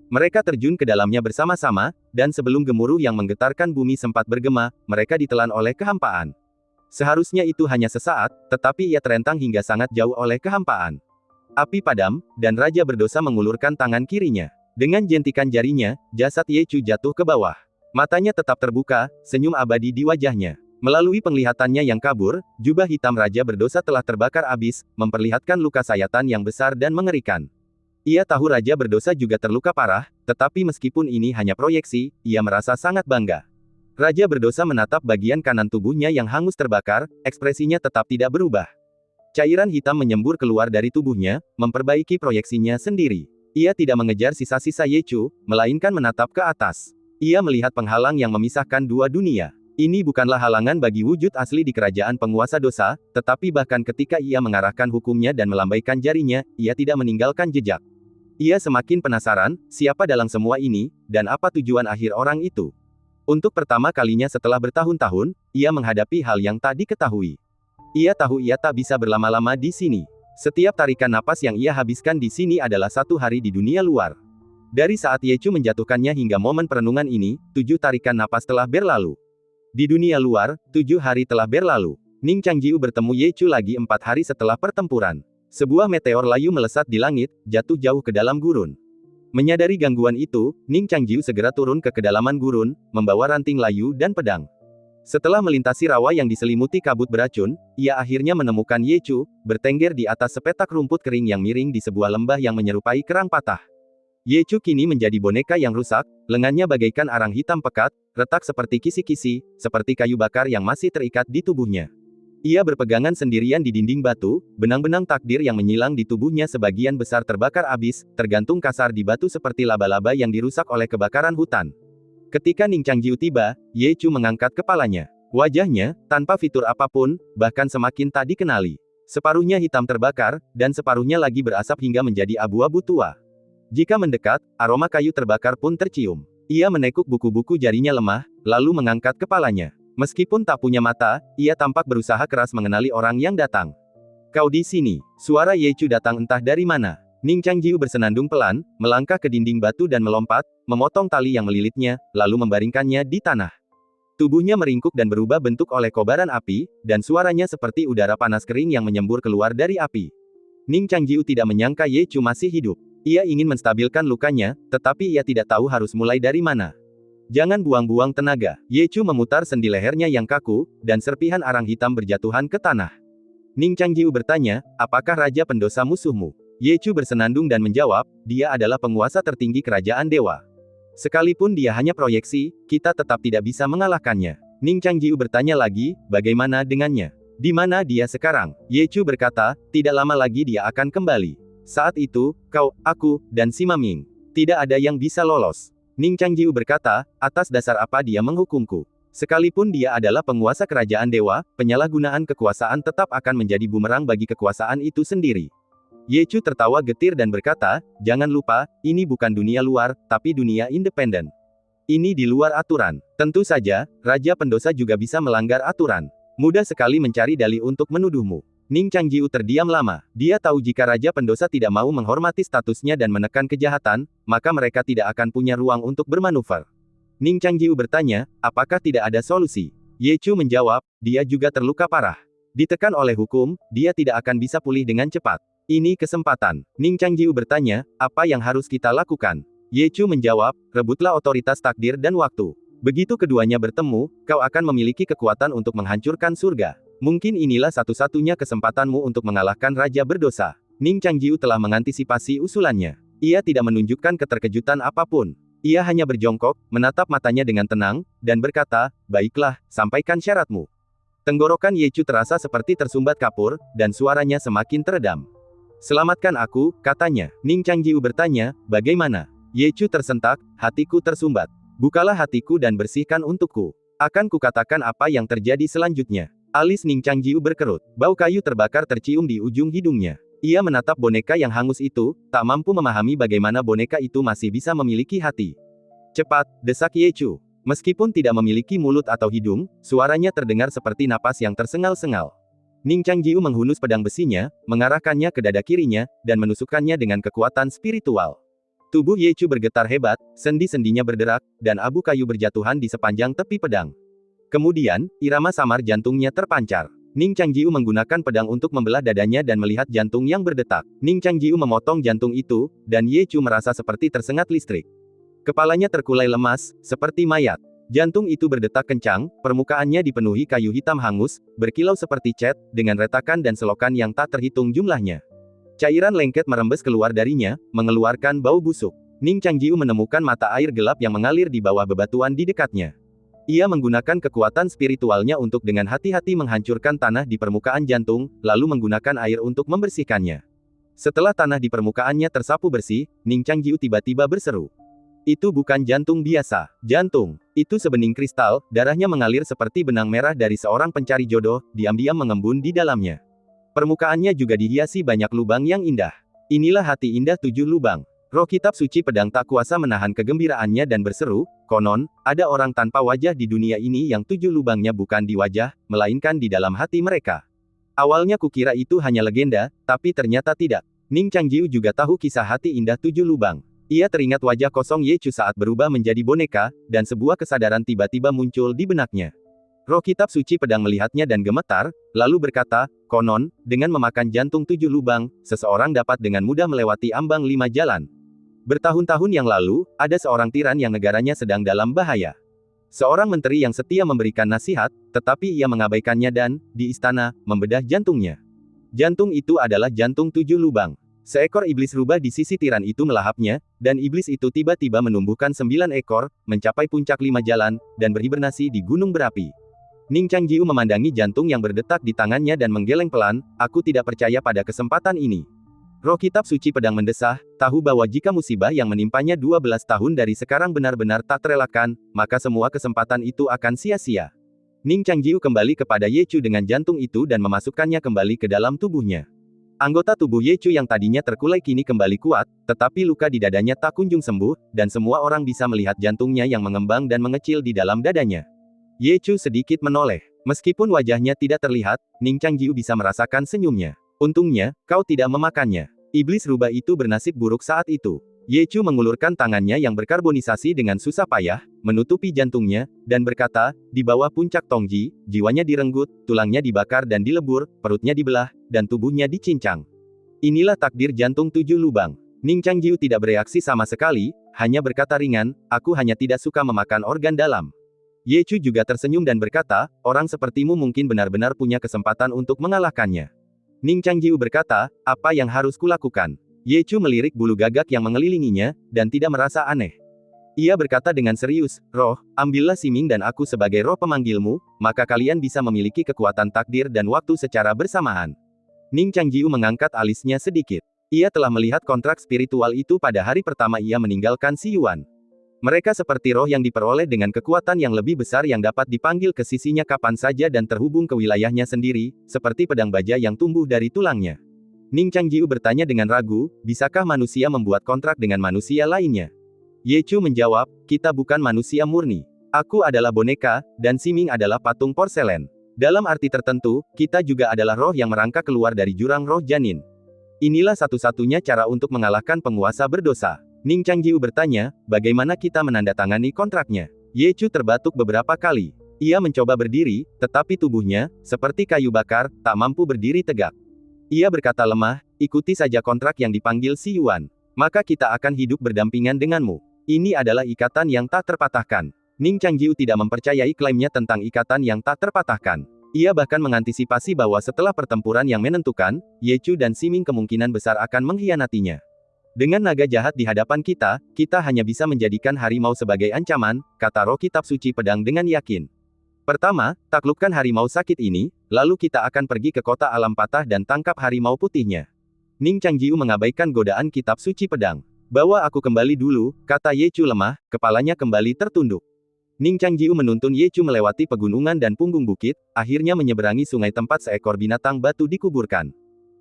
Mereka terjun ke dalamnya bersama-sama, dan sebelum gemuruh yang menggetarkan bumi sempat bergema, mereka ditelan oleh kehampaan. Seharusnya itu hanya sesaat, tetapi ia terentang hingga sangat jauh oleh kehampaan. Api padam, dan Raja Berdosa mengulurkan tangan kirinya. Dengan jentikan jarinya, jasad Ye Chu jatuh ke bawah. Matanya tetap terbuka, senyum abadi di wajahnya. Melalui penglihatannya yang kabur, jubah hitam Raja Berdosa telah terbakar habis, memperlihatkan luka sayatan yang besar dan mengerikan. Ia tahu Raja Berdosa juga terluka parah, tetapi meskipun ini hanya proyeksi, ia merasa sangat bangga. Raja Berdosa menatap bagian kanan tubuhnya yang hangus terbakar, ekspresinya tetap tidak berubah. Cairan hitam menyembur keluar dari tubuhnya, memperbaiki proyeksinya sendiri. Ia tidak mengejar sisa-sisa Ye Chu, melainkan menatap ke atas. Ia melihat penghalang yang memisahkan dua dunia. Ini bukanlah halangan bagi wujud asli di kerajaan penguasa dosa, tetapi bahkan ketika ia mengarahkan hukumnya dan melambaikan jarinya, ia tidak meninggalkan jejak. Ia semakin penasaran, siapa dalam semua ini, dan apa tujuan akhir orang itu. Untuk pertama kalinya setelah bertahun-tahun, ia menghadapi hal yang tak diketahui. Ia tahu ia tak bisa berlama-lama di sini. Setiap tarikan napas yang ia habiskan di sini adalah satu hari di dunia luar. Dari saat Ye Chu menjatuhkannya hingga momen perenungan ini, 7 tarikan napas telah berlalu. Di dunia luar, 7 hari telah berlalu. Ning Changjiu bertemu Ye Chu lagi 4 hari setelah pertempuran. Sebuah meteor layu melesat di langit, jatuh jauh ke dalam gurun. Menyadari gangguan itu, Ning Changjiu segera turun ke kedalaman gurun, membawa ranting layu dan pedang. Setelah melintasi rawa yang diselimuti kabut beracun, ia akhirnya menemukan Ye Chu, bertengger di atas sepetak rumput kering yang miring di sebuah lembah yang menyerupai kerang patah. Ye Chu kini menjadi boneka yang rusak, lengannya bagaikan arang hitam pekat, retak seperti kisi-kisi, seperti kayu bakar yang masih terikat di tubuhnya. Ia berpegangan sendirian di dinding batu, benang-benang takdir yang menyilang di tubuhnya sebagian besar terbakar habis, tergantung kasar di batu seperti laba-laba yang dirusak oleh kebakaran hutan. Ketika Ning Changjiu tiba, Ye Chu mengangkat kepalanya. Wajahnya, tanpa fitur apapun, bahkan semakin tak dikenali. Separuhnya hitam terbakar, dan separuhnya lagi berasap hingga menjadi abu-abu tua. Jika mendekat, aroma kayu terbakar pun tercium. Ia menekuk buku-buku jarinya lemah, lalu mengangkat kepalanya. Meskipun tak punya mata, ia tampak berusaha keras mengenali orang yang datang. "Kau di sini." Suara Ye Chu datang entah dari mana. Ning Changjiu bersenandung pelan, melangkah ke dinding batu dan melompat, memotong tali yang melilitnya, lalu membaringkannya di tanah. Tubuhnya meringkuk dan berubah bentuk oleh kobaran api, dan suaranya seperti udara panas kering yang menyembur keluar dari api. Ning Changjiu tidak menyangka Ye Chu masih hidup. Ia ingin menstabilkan lukanya, tetapi ia tidak tahu harus mulai dari mana. "Jangan buang-buang tenaga." Ye Chu memutar sendi lehernya yang kaku, dan serpihan arang hitam berjatuhan ke tanah. Ning Changjiu bertanya, "Apakah Raja Pendosa musuhmu?" Ye Chu bersenandung dan menjawab, "Dia adalah penguasa tertinggi kerajaan dewa. Sekalipun dia hanya proyeksi, kita tetap tidak bisa mengalahkannya." Ning Changjiu bertanya lagi, "Bagaimana dengannya? Di mana dia sekarang?" Ye Chu berkata, "Tidak lama lagi dia akan kembali. Saat itu, kau, aku, dan Sima Ming, tidak ada yang bisa lolos." Ning Changjiu berkata, "Atas dasar apa dia menghukumku? Sekalipun dia adalah penguasa kerajaan dewa, penyalahgunaan kekuasaan tetap akan menjadi bumerang bagi kekuasaan itu sendiri." Ye Chu tertawa getir dan berkata, "Jangan lupa, ini bukan dunia luar, tapi dunia independen. Ini di luar aturan. Tentu saja, Raja Pendosa juga bisa melanggar aturan. Mudah sekali mencari dalih untuk menuduhmu." Ning Changjiu terdiam lama. Dia tahu jika Raja Pendosa tidak mau menghormati statusnya dan menekan kejahatan, maka mereka tidak akan punya ruang untuk bermanuver. Ning Changjiu bertanya, "Apakah tidak ada solusi?" Ye Chu menjawab, "Dia juga terluka parah. Ditekan oleh hukum, dia tidak akan bisa pulih dengan cepat. Ini kesempatan." Ning Changjiu bertanya, "Apa yang harus kita lakukan?" Ye Chu menjawab, "Rebutlah otoritas takdir dan waktu. Begitu keduanya bertemu, kau akan memiliki kekuatan untuk menghancurkan surga. Mungkin inilah satu-satunya kesempatanmu untuk mengalahkan Raja Berdosa." Ning Changjiu telah mengantisipasi usulannya. Ia tidak menunjukkan keterkejutan apapun. Ia hanya berjongkok, menatap matanya dengan tenang, dan berkata, "Baiklah, sampaikan syaratmu." Tenggorokan Ye Chu terasa seperti tersumbat kapur, dan suaranya semakin teredam. "Selamatkan aku," katanya. Ning Changjiu bertanya, "Bagaimana?" Ye Chu tersentak, "Hatiku tersumbat. Bukalah hatiku dan bersihkan untukku. Akan kukatakan apa yang terjadi selanjutnya." Alis Ning Changjiu berkerut. Bau kayu terbakar tercium di ujung hidungnya. Ia menatap boneka yang hangus itu, tak mampu memahami bagaimana boneka itu masih bisa memiliki hati. "Cepat," desak Ye Chu. Meskipun tidak memiliki mulut atau hidung, suaranya terdengar seperti napas yang tersengal-sengal. Ning Changjiu menghunus pedang besinya, mengarahkannya ke dada kirinya, dan menusukkannya dengan kekuatan spiritual. Tubuh Ye Chu bergetar hebat, sendi-sendinya berderak, dan abu kayu berjatuhan di sepanjang tepi pedang. Kemudian, irama samar jantungnya terpancar. Ning Changjiu menggunakan pedang untuk membelah dadanya dan melihat jantung yang berdetak. Ning Changjiu memotong jantung itu, dan Ye Chu merasa seperti tersengat listrik. Kepalanya terkulai lemas, seperti mayat. Jantung itu berdetak kencang, permukaannya dipenuhi kayu hitam hangus, berkilau seperti cat, dengan retakan dan selokan yang tak terhitung jumlahnya. Cairan lengket merembes keluar darinya, mengeluarkan bau busuk. Ning Changjiu menemukan mata air gelap yang mengalir di bawah bebatuan di dekatnya. Ia menggunakan kekuatan spiritualnya untuk dengan hati-hati menghancurkan tanah di permukaan jantung, lalu menggunakan air untuk membersihkannya. Setelah tanah di permukaannya tersapu bersih, Ning Changjiu tiba-tiba berseru. "Itu bukan jantung biasa. Jantung. Itu sebening kristal, darahnya mengalir seperti benang merah dari seorang pencari jodoh, diam-diam mengembun di dalamnya. Permukaannya juga dihiasi banyak lubang yang indah. Inilah hati indah 7 lubang." Roh kitab suci pedang tak kuasa menahan kegembiraannya dan berseru, "Konon, ada orang tanpa wajah di dunia ini yang 7 lubangnya bukan di wajah, melainkan di dalam hati mereka. Awalnya kukira itu hanya legenda, tapi ternyata tidak." Ning Changjiu juga tahu kisah hati indah 7 lubang. Ia teringat wajah kosong Ye Chu saat berubah menjadi boneka, dan sebuah kesadaran tiba-tiba muncul di benaknya. Roh kitab suci pedang melihatnya dan gemetar, lalu berkata, "Konon, dengan memakan jantung 7 lubang, seseorang dapat dengan mudah melewati ambang 5 jalan. Bertahun-tahun yang lalu, ada seorang tiran yang negaranya sedang dalam bahaya. Seorang menteri yang setia memberikan nasihat, tetapi ia mengabaikannya dan, di istana, membedah jantungnya. Jantung itu adalah jantung 7 lubang. Seekor iblis rubah di sisi tiran itu melahapnya, dan iblis itu tiba-tiba menumbuhkan 9 ekor, mencapai puncak 5 jalan, dan berhibernasi di gunung berapi." Ning Changjiu memandangi jantung yang berdetak di tangannya dan menggeleng pelan, "Aku tidak percaya pada kesempatan ini." Roh kitab suci pedang mendesah, tahu bahwa jika musibah yang menimpanya 12 tahun dari sekarang benar-benar tak terelakkan, maka semua kesempatan itu akan sia-sia. Ning Changjiu kembali kepada Ye Chu dengan jantung itu dan memasukkannya kembali ke dalam tubuhnya. Anggota tubuh Ye Chu yang tadinya terkulai kini kembali kuat, tetapi luka di dadanya tak kunjung sembuh, dan semua orang bisa melihat jantungnya yang mengembang dan mengecil di dalam dadanya. Ye Chu sedikit menoleh. Meskipun wajahnya tidak terlihat, Ning Changjiu bisa merasakan senyumnya. "Untungnya, kau tidak memakannya." Iblis rubah itu bernasib buruk saat itu. Ye Chu mengulurkan tangannya yang berkarbonisasi dengan susah payah, menutupi jantungnya, dan berkata, "Di bawah puncak Tongji, jiwanya direnggut, tulangnya dibakar dan dilebur, perutnya dibelah, dan tubuhnya dicincang. Inilah takdir jantung 7 lubang." Ning Changjiu tidak bereaksi sama sekali, hanya berkata ringan, "Aku hanya tidak suka memakan organ dalam." Ye Chu juga tersenyum dan berkata, "Orang sepertimu mungkin benar-benar punya kesempatan untuk mengalahkannya." Ning Changjiu berkata, "Apa yang harus kulakukan?" Ye Chu melirik bulu gagak yang mengelilinginya, dan tidak merasa aneh. Ia berkata dengan serius, "Roh, ambillah Siming dan aku sebagai roh pemanggilmu, maka kalian bisa memiliki kekuatan takdir dan waktu secara bersamaan." Ning Changjiu mengangkat alisnya sedikit. Ia telah melihat kontrak spiritual itu pada hari pertama ia meninggalkan Si Yuan. Mereka seperti roh yang diperoleh dengan kekuatan yang lebih besar yang dapat dipanggil ke sisinya kapan saja dan terhubung ke wilayahnya sendiri, seperti pedang baja yang tumbuh dari tulangnya. Ning Changjiu bertanya dengan ragu, "Bisakah manusia membuat kontrak dengan manusia lainnya?" Ye Chu menjawab, "Kita bukan manusia murni. Aku adalah boneka, dan Siming adalah patung porselen. Dalam arti tertentu, kita juga adalah roh yang merangkak keluar dari jurang roh janin. Inilah satu-satunya cara untuk mengalahkan penguasa berdosa." Ning Changjiu bertanya, "Bagaimana kita menandatangani kontraknya?" Ye Chu terbatuk beberapa kali. Ia mencoba berdiri, tetapi tubuhnya, seperti kayu bakar, tak mampu berdiri tegak. Ia berkata lemah, "Ikuti saja kontrak yang dipanggil Si Yuan. Maka kita akan hidup berdampingan denganmu. Ini adalah ikatan yang tak terpatahkan." Ning Changjiu tidak mempercayai klaimnya tentang ikatan yang tak terpatahkan. Ia bahkan mengantisipasi bahwa setelah pertempuran yang menentukan, Ye Chu dan Siming kemungkinan besar akan mengkhianatinya. "Dengan naga jahat di hadapan kita hanya bisa menjadikan harimau sebagai ancaman," kata roh kitab suci pedang dengan yakin. Pertama, taklukkan harimau sakit ini, lalu kita akan pergi ke kota alam patah dan tangkap harimau putihnya. Ning Changjiu mengabaikan godaan kitab suci pedang. Bawa aku kembali dulu, kata Ye Chu lemah, kepalanya kembali tertunduk. Ning Changjiu menuntun Ye Chu melewati pegunungan dan punggung bukit, akhirnya menyeberangi sungai tempat seekor binatang batu dikuburkan.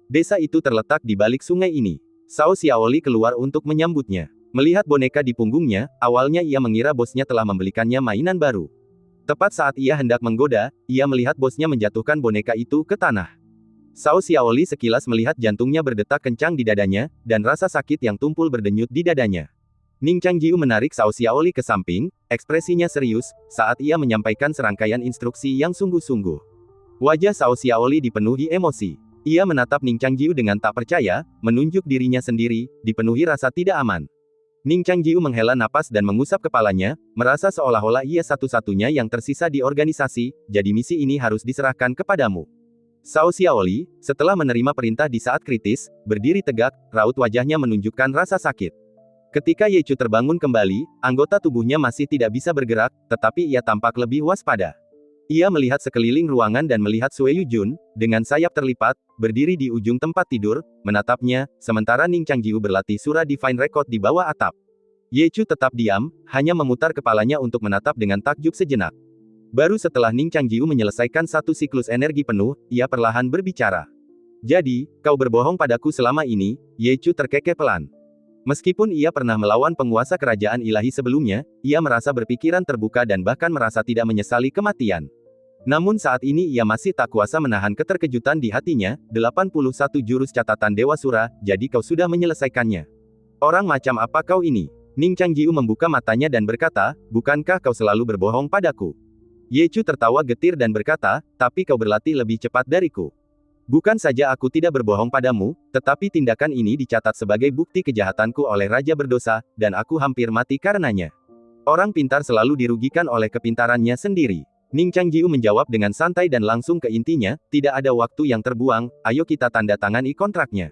Desa itu terletak di balik sungai ini. Cao Xiaoli keluar untuk menyambutnya. Melihat boneka di punggungnya, awalnya ia mengira bosnya telah membelikannya mainan baru. Tepat saat ia hendak menggoda, ia melihat bosnya menjatuhkan boneka itu ke tanah. Cao Xiaoli sekilas melihat jantungnya berdetak kencang di dadanya, dan rasa sakit yang tumpul berdenyut di dadanya. Ning Changjiu menarik Cao Xiaoli ke samping, ekspresinya serius, saat ia menyampaikan serangkaian instruksi yang sungguh-sungguh. Wajah Cao Xiaoli dipenuhi emosi. Ia menatap Ning Changjiu dengan tak percaya, menunjuk dirinya sendiri, dipenuhi rasa tidak aman. Ning Changjiu menghela napas dan mengusap kepalanya, merasa seolah-olah ia satu-satunya yang tersisa di organisasi, jadi misi ini harus diserahkan kepadamu. Cao Xiaoli, setelah menerima perintah di saat kritis, berdiri tegak, raut wajahnya menunjukkan rasa sakit. Ketika Ye Chu terbangun kembali, anggota tubuhnya masih tidak bisa bergerak, tetapi ia tampak lebih waspada. Ia melihat sekeliling ruangan dan melihat Sue Yujun, dengan sayap terlipat, berdiri di ujung tempat tidur, menatapnya, sementara Ning Changjiu berlatih surah Divine Record di bawah atap. Ye Chu tetap diam, hanya memutar kepalanya untuk menatap dengan takjub sejenak. Baru setelah Ning Changjiu menyelesaikan satu siklus energi penuh, ia perlahan berbicara. Jadi, kau berbohong padaku selama ini, Ye Chu terkekeh pelan. Meskipun ia pernah melawan penguasa kerajaan ilahi sebelumnya, ia merasa berpikiran terbuka dan bahkan merasa tidak menyesali kematian. Namun saat ini ia masih tak kuasa menahan keterkejutan di hatinya, 81 jurus catatan Dewa Sura, jadi kau sudah menyelesaikannya. Orang macam apa kau ini? Ning Changjiu membuka matanya dan berkata, bukankah kau selalu berbohong padaku? Ye Chu tertawa getir dan berkata, tapi kau berlatih lebih cepat dariku. Bukan saja aku tidak berbohong padamu, tetapi tindakan ini dicatat sebagai bukti kejahatanku oleh Raja Berdosa, dan aku hampir mati karenanya. Orang pintar selalu dirugikan oleh kepintarannya sendiri. Ning Changjiu menjawab dengan santai dan langsung ke intinya, tidak ada waktu yang terbuang, ayo kita tanda tangani kontraknya.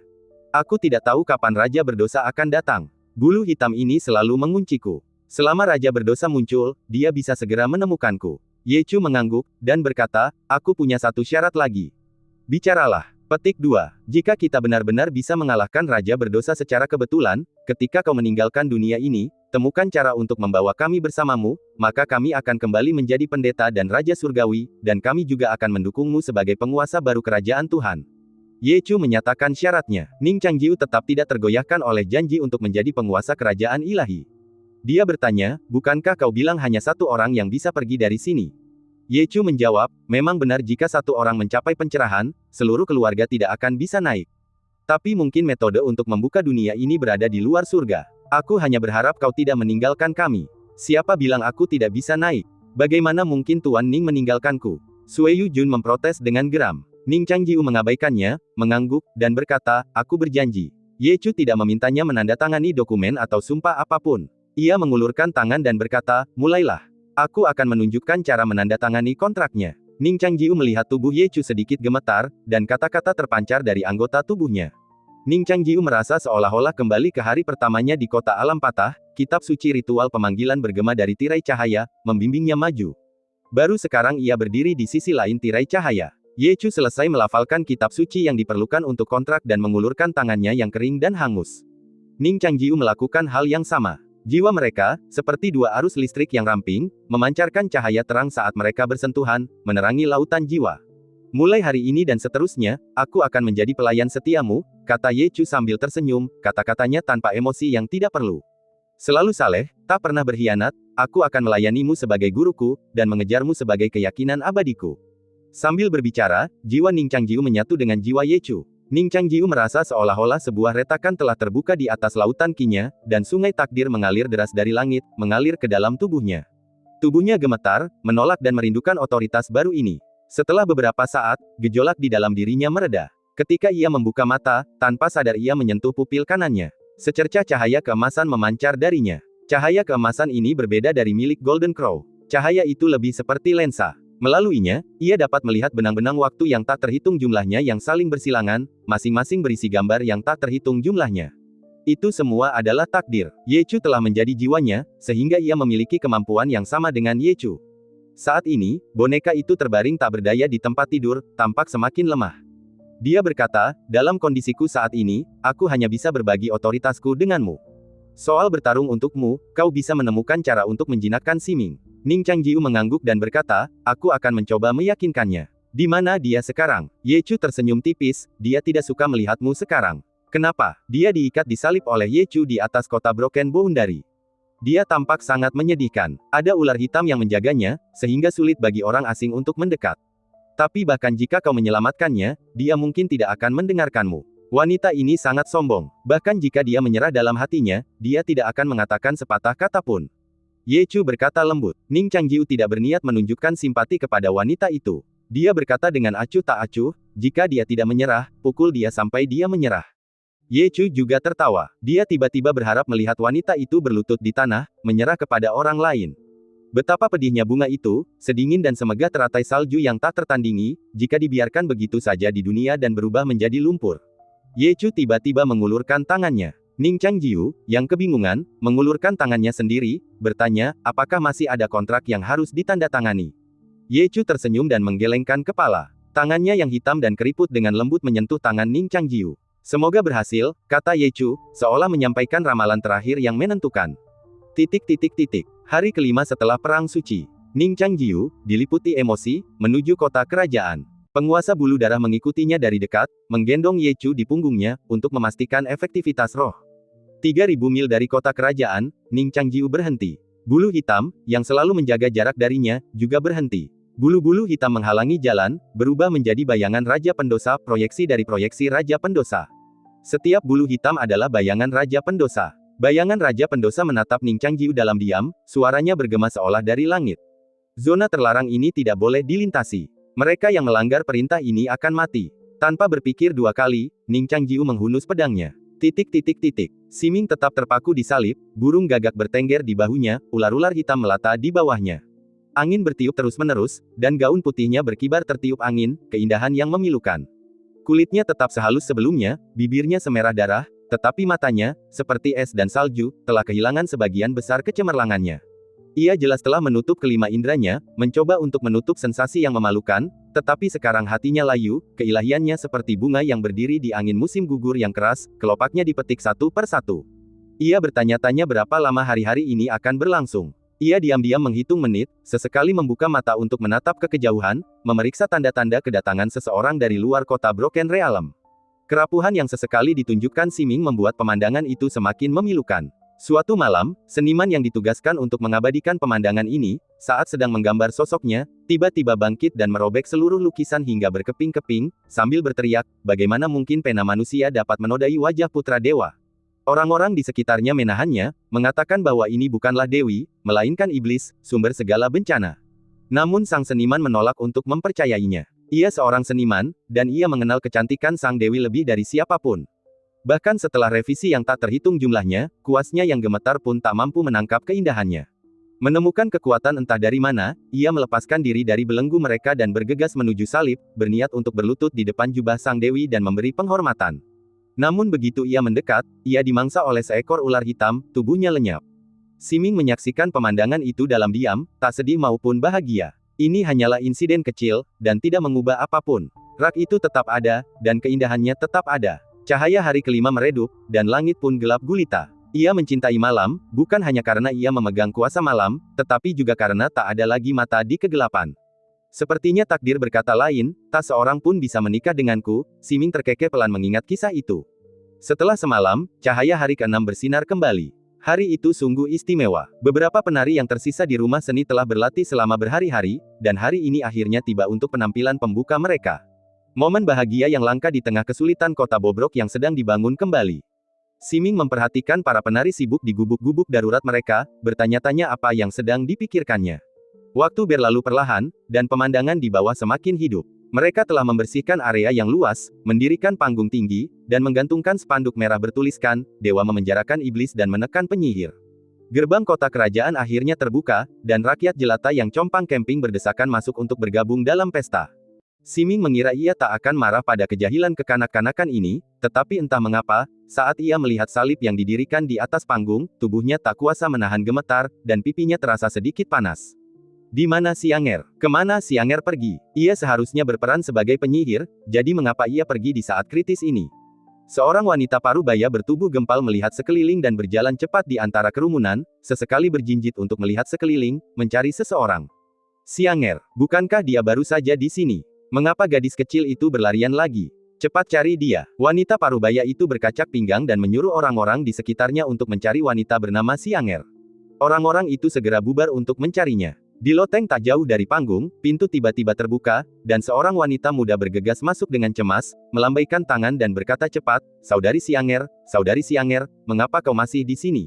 Aku tidak tahu kapan Raja Berdosa akan datang. Bulu hitam ini selalu mengunciku. Selama Raja Berdosa muncul, dia bisa segera menemukanku. Ye Chu mengangguk, dan berkata, aku punya satu syarat lagi. Bicaralah. Petik 2. Jika kita benar-benar bisa mengalahkan Raja Berdosa secara kebetulan, ketika kau meninggalkan dunia ini, temukan cara untuk membawa kami bersamamu, maka kami akan kembali menjadi pendeta dan Raja Surgawi, dan kami juga akan mendukungmu sebagai penguasa baru kerajaan Tuhan. Ye Chu menyatakan syaratnya. Ning Changjiu tetap tidak tergoyahkan oleh janji untuk menjadi penguasa kerajaan ilahi. Dia bertanya, bukankah kau bilang hanya satu orang yang bisa pergi dari sini? Ye Chu menjawab, memang benar jika satu orang mencapai pencerahan, seluruh keluarga tidak akan bisa naik. Tapi mungkin metode untuk membuka dunia ini berada di luar surga. Aku hanya berharap kau tidak meninggalkan kami. Siapa bilang aku tidak bisa naik? Bagaimana mungkin Tuan Ning meninggalkanku? Sue Yujun memprotes dengan geram. Ning Changjiu mengabaikannya, mengangguk, dan berkata, aku berjanji. Ye Chu tidak memintanya menandatangani dokumen atau sumpah apapun. Ia mengulurkan tangan dan berkata, mulailah. Aku akan menunjukkan cara menandatangani kontraknya. Ning Changjiu melihat tubuh Ye Chu sedikit gemetar, dan kata-kata terpancar dari anggota tubuhnya. Ning Changjiu merasa seolah-olah kembali ke hari pertamanya di kota alam patah, kitab suci ritual pemanggilan bergema dari tirai cahaya, membimbingnya maju. Baru sekarang ia berdiri di sisi lain tirai cahaya. Ye Chu selesai melafalkan kitab suci yang diperlukan untuk kontrak dan mengulurkan tangannya yang kering dan hangus. Ning Changjiu melakukan hal yang sama. Jiwa mereka, seperti dua arus listrik yang ramping, memancarkan cahaya terang saat mereka bersentuhan, menerangi lautan jiwa. Mulai hari ini dan seterusnya, aku akan menjadi pelayan setiamu, kata Ye Chu sambil tersenyum, kata-katanya tanpa emosi yang tidak perlu. Selalu saleh, tak pernah berkhianat, aku akan melayanimu sebagai guruku, dan mengejarmu sebagai keyakinan abadiku. Sambil berbicara, jiwa Ning Changjiu menyatu dengan jiwa Ye Chu. Ning Changjiu merasa seolah-olah sebuah retakan telah terbuka di atas lautan Qi-nya, dan sungai takdir mengalir deras dari langit, mengalir ke dalam tubuhnya. Tubuhnya gemetar, menolak dan merindukan otoritas baru ini. Setelah beberapa saat, gejolak di dalam dirinya mereda. Ketika ia membuka mata, tanpa sadar ia menyentuh pupil kanannya. Secercah cahaya keemasan memancar darinya. Cahaya keemasan ini berbeda dari milik Golden Crow. Cahaya itu lebih seperti lensa. Melaluinya, ia dapat melihat benang-benang waktu yang tak terhitung jumlahnya yang saling bersilangan, masing-masing berisi gambar yang tak terhitung jumlahnya. Itu semua adalah takdir. Ye Chu telah menjadi jiwanya, sehingga ia memiliki kemampuan yang sama dengan Ye Chu. Saat ini, boneka itu terbaring tak berdaya di tempat tidur, tampak semakin lemah. Dia berkata, dalam kondisiku saat ini, aku hanya bisa berbagi otoritasku denganmu. Soal bertarung untukmu, kau bisa menemukan cara untuk menjinakkan Siming. Ning Changjiu mengangguk dan berkata, aku akan mencoba meyakinkannya. Di mana dia sekarang? Ye Chu tersenyum tipis, dia tidak suka melihatmu sekarang. Kenapa? Dia diikat disalib oleh Ye Chu di atas kota Broken Boundary. Dia tampak sangat menyedihkan. Ada ular hitam yang menjaganya, sehingga sulit bagi orang asing untuk mendekat. Tapi bahkan jika kau menyelamatkannya, dia mungkin tidak akan mendengarkanmu. Wanita ini sangat sombong. Bahkan jika dia menyerah dalam hatinya, dia tidak akan mengatakan sepatah kata pun. Ye Chu berkata lembut. Ning Changjiu tidak berniat menunjukkan simpati kepada wanita itu. Dia berkata dengan acuh tak acuh, jika dia tidak menyerah, pukul dia sampai dia menyerah. Ye Chu juga tertawa. Dia tiba-tiba berharap melihat wanita itu berlutut di tanah, menyerah kepada orang lain. Betapa pedihnya bunga itu, sedingin dan semegah teratai salju yang tak tertandingi, jika dibiarkan begitu saja di dunia dan berubah menjadi lumpur. Ye Chu tiba-tiba mengulurkan tangannya. Ning Changjiu, yang kebingungan, mengulurkan tangannya sendiri, bertanya, apakah masih ada kontrak yang harus ditandatangani? Ye Chu tersenyum dan menggelengkan kepala. Tangannya yang hitam dan keriput dengan lembut menyentuh tangan Ning Changjiu. Semoga berhasil, kata Ye Chu, seolah menyampaikan ramalan terakhir yang menentukan. Hari kelima setelah Perang Suci. Ning Changjiu, diliputi emosi, menuju kota kerajaan. Penguasa bulu darah mengikutinya dari dekat, menggendong Ye Chu di punggungnya, untuk memastikan efektivitas roh. 3.000 mil dari kota kerajaan, Ning Changjiu berhenti. Bulu hitam, yang selalu menjaga jarak darinya, juga berhenti. Bulu-bulu hitam menghalangi jalan, berubah menjadi bayangan Raja Pendosa, proyeksi dari proyeksi Raja Pendosa. Setiap bulu hitam adalah bayangan Raja Pendosa. Bayangan Raja Pendosa menatap Ning Changjiu dalam diam, suaranya bergema seolah dari langit. Zona terlarang ini tidak boleh dilintasi. Mereka yang melanggar perintah ini akan mati. Tanpa berpikir dua kali, Ning Changjiu menghunus pedangnya. Siming tetap terpaku di salib, burung gagak bertengger di bahunya, ular-ular hitam melata di bawahnya. Angin bertiup terus-menerus, dan gaun putihnya berkibar tertiup angin, keindahan yang memilukan. Kulitnya tetap sehalus sebelumnya, bibirnya semerah darah, tetapi matanya, seperti es dan salju, telah kehilangan sebagian besar kecemerlangannya. Ia jelas telah menutup kelima indranya, mencoba untuk menutup sensasi yang memalukan, tetapi sekarang hatinya layu, keilahiannya seperti bunga yang berdiri di angin musim gugur yang keras, kelopaknya dipetik satu per satu. Ia bertanya-tanya berapa lama hari-hari ini akan berlangsung. Ia diam-diam menghitung menit, sesekali membuka mata untuk menatap ke kejauhan, memeriksa tanda-tanda kedatangan seseorang dari luar kota Broken Realm. Kerapuhan yang sesekali ditunjukkan Siming membuat pemandangan itu semakin memilukan. Suatu malam, seniman yang ditugaskan untuk mengabadikan pemandangan ini, saat sedang menggambar sosoknya, tiba-tiba bangkit dan merobek seluruh lukisan hingga berkeping-keping, sambil berteriak, bagaimana mungkin pena manusia dapat menodai wajah putra dewa. Orang-orang di sekitarnya menahannya, mengatakan bahwa ini bukanlah dewi, melainkan iblis, sumber segala bencana. Namun sang seniman menolak untuk mempercayainya. Ia seorang seniman, dan ia mengenal kecantikan sang dewi lebih dari siapapun. Bahkan setelah revisi yang tak terhitung jumlahnya, kuasnya yang gemetar pun tak mampu menangkap keindahannya. Menemukan kekuatan entah dari mana, ia melepaskan diri dari belenggu mereka dan bergegas menuju salib, berniat untuk berlutut di depan jubah sang dewi dan memberi penghormatan. Namun begitu ia mendekat, ia dimangsa oleh seekor ular hitam, tubuhnya lenyap. Siming menyaksikan pemandangan itu dalam diam, tak sedih maupun bahagia. Ini hanyalah insiden kecil, dan tidak mengubah apapun. Rak itu tetap ada, dan keindahannya tetap ada. Cahaya hari kelima meredup, dan langit pun gelap gulita. Ia mencintai malam, bukan hanya karena ia memegang kuasa malam, tetapi juga karena tak ada lagi mata di kegelapan. Sepertinya takdir berkata lain, tak seorang pun bisa menikah denganku, Siming terkekeh pelan mengingat kisah itu. Setelah semalam, cahaya hari ke-6 bersinar kembali. Hari itu sungguh istimewa. Beberapa penari yang tersisa di rumah seni telah berlatih selama berhari-hari, dan hari ini akhirnya tiba untuk penampilan pembuka mereka. Momen bahagia yang langka di tengah kesulitan kota bobrok yang sedang dibangun kembali. Siming memperhatikan para penari sibuk di gubuk-gubuk darurat mereka, bertanya-tanya apa yang sedang dipikirkannya. Waktu berlalu perlahan, dan pemandangan di bawah semakin hidup. Mereka telah membersihkan area yang luas, mendirikan panggung tinggi, dan menggantungkan spanduk merah bertuliskan, Dewa memenjarakan iblis dan menekan penyihir. Gerbang kota kerajaan akhirnya terbuka, dan rakyat jelata yang compang camping berdesakan masuk untuk bergabung dalam pesta. Siming mengira ia tak akan marah pada kejahilan kekanak-kanakan ini, tetapi entah mengapa, saat ia melihat salib yang didirikan di atas panggung, tubuhnya tak kuasa menahan gemetar, dan pipinya terasa sedikit panas. Di mana Xiang'er? Kemana Xiang'er pergi? Ia seharusnya berperan sebagai penyihir, jadi mengapa ia pergi di saat kritis ini? Seorang wanita parubaya bertubuh gempal melihat sekeliling dan berjalan cepat di antara kerumunan, sesekali berjinjit untuk melihat sekeliling, mencari seseorang. Xiang'er, bukankah dia baru saja di sini? Mengapa gadis kecil itu berlarian lagi? Cepat cari dia. Wanita parubaya itu berkacak pinggang dan menyuruh orang-orang di sekitarnya untuk mencari wanita bernama Xiang'er. Orang-orang itu segera bubar untuk mencarinya. Di loteng tak jauh dari panggung, pintu tiba-tiba terbuka, dan seorang wanita muda bergegas masuk dengan cemas, melambaikan tangan dan berkata cepat, Saudari Xiang'er, mengapa kau masih di sini?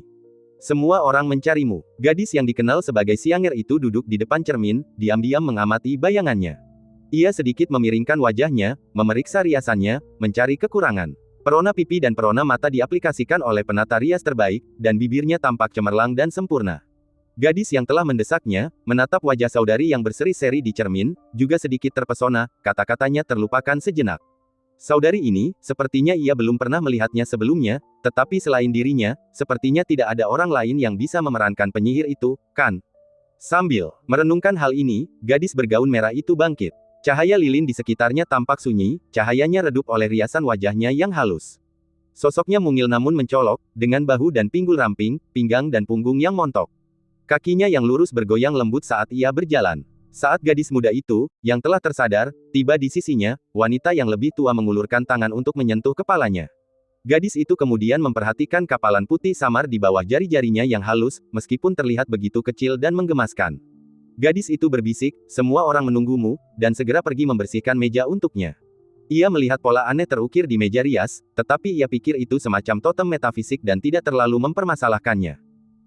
Semua orang mencarimu. Gadis yang dikenal sebagai Xiang'er itu duduk di depan cermin, diam-diam mengamati bayangannya. Ia sedikit memiringkan wajahnya, memeriksa riasannya, mencari kekurangan. Perona pipi dan perona mata diaplikasikan oleh penata rias terbaik, dan bibirnya tampak cemerlang dan sempurna. Gadis yang telah mendesaknya, menatap wajah saudari yang berseri-seri di cermin, juga sedikit terpesona, kata-katanya terlupakan sejenak. Saudari ini, sepertinya ia belum pernah melihatnya sebelumnya, tetapi selain dirinya, sepertinya tidak ada orang lain yang bisa memerankan penyihir itu, kan? Sambil merenungkan hal ini, gadis bergaun merah itu bangkit. Cahaya lilin di sekitarnya tampak sunyi, cahayanya redup oleh riasan wajahnya yang halus. Sosoknya mungil namun mencolok, dengan bahu dan pinggul ramping, pinggang dan punggung yang montok. Kakinya yang lurus bergoyang lembut saat ia berjalan. Saat gadis muda itu, yang telah tersadar, tiba di sisinya, wanita yang lebih tua mengulurkan tangan untuk menyentuh kepalanya. Gadis itu kemudian memperhatikan kapalan putih samar di bawah jari-jarinya yang halus, meskipun terlihat begitu kecil dan menggemaskan. Gadis itu berbisik, semua orang menunggumu, dan segera pergi membersihkan meja untuknya. Ia melihat pola aneh terukir di meja rias, tetapi ia pikir itu semacam totem metafisik dan tidak terlalu mempermasalahkannya.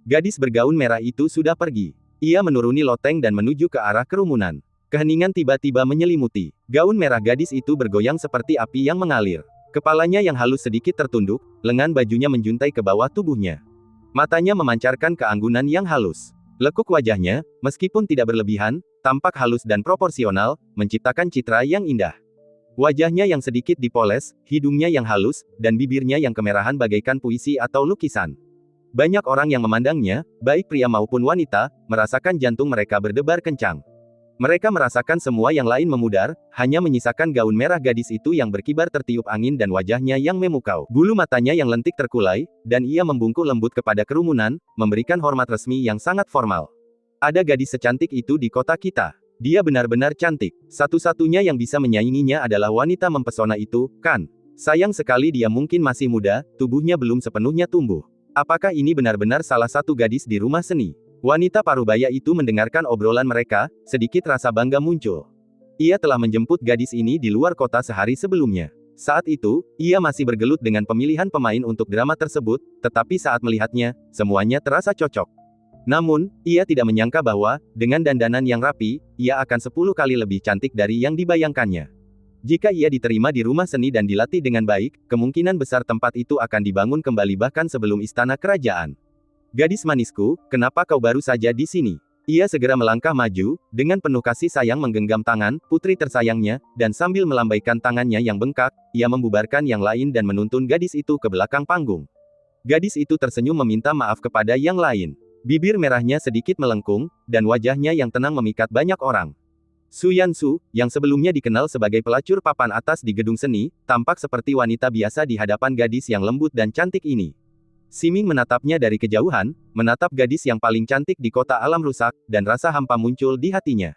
Gadis bergaun merah itu sudah pergi. Ia menuruni loteng dan menuju ke arah kerumunan. Keheningan tiba-tiba menyelimuti. Gaun merah gadis itu bergoyang seperti api yang mengalir. Kepalanya yang halus sedikit tertunduk, lengan bajunya menjuntai ke bawah tubuhnya. Matanya memancarkan keanggunan yang halus. Lekuk wajahnya, meskipun tidak berlebihan, tampak halus dan proporsional, menciptakan citra yang indah. Wajahnya yang sedikit dipoles, hidungnya yang halus, dan bibirnya yang kemerahan bagaikan puisi atau lukisan. Banyak orang yang memandangnya, baik pria maupun wanita, merasakan jantung mereka berdebar kencang. Mereka merasakan semua yang lain memudar, hanya menyisakan gaun merah gadis itu yang berkibar tertiup angin dan wajahnya yang memukau. Bulu matanya yang lentik terkulai, dan ia membungkuk lembut kepada kerumunan, memberikan hormat resmi yang sangat formal. Ada gadis secantik itu di kota kita. Dia benar-benar cantik. Satu-satunya yang bisa menyainginya adalah wanita mempesona itu, kan? Sayang sekali dia mungkin masih muda, tubuhnya belum sepenuhnya tumbuh. Apakah ini benar-benar salah satu gadis di rumah seni? Wanita parubaya itu mendengarkan obrolan mereka, sedikit rasa bangga muncul. Ia telah menjemput gadis ini di luar kota sehari sebelumnya. Saat itu, ia masih bergelut dengan pemilihan pemain untuk drama tersebut, tetapi saat melihatnya, semuanya terasa cocok. Namun, ia tidak menyangka bahwa, dengan dandanan yang rapi, ia akan 10 kali lebih cantik dari yang dibayangkannya. Jika ia diterima di rumah seni dan dilatih dengan baik, kemungkinan besar tempat itu akan dibangun kembali bahkan sebelum istana kerajaan. Gadis manisku, kenapa kau baru saja di sini? Ia segera melangkah maju, dengan penuh kasih sayang menggenggam tangan, putri tersayangnya, dan sambil melambaikan tangannya yang bengkak, ia membubarkan yang lain dan menuntun gadis itu ke belakang panggung. Gadis itu tersenyum meminta maaf kepada yang lain. Bibir merahnya sedikit melengkung, dan wajahnya yang tenang memikat banyak orang. Su Yansu, yang sebelumnya dikenal sebagai pelacur papan atas di gedung seni, tampak seperti wanita biasa di hadapan gadis yang lembut dan cantik ini. Siming menatapnya dari kejauhan, menatap gadis yang paling cantik di kota alam rusak, dan rasa hampa muncul di hatinya.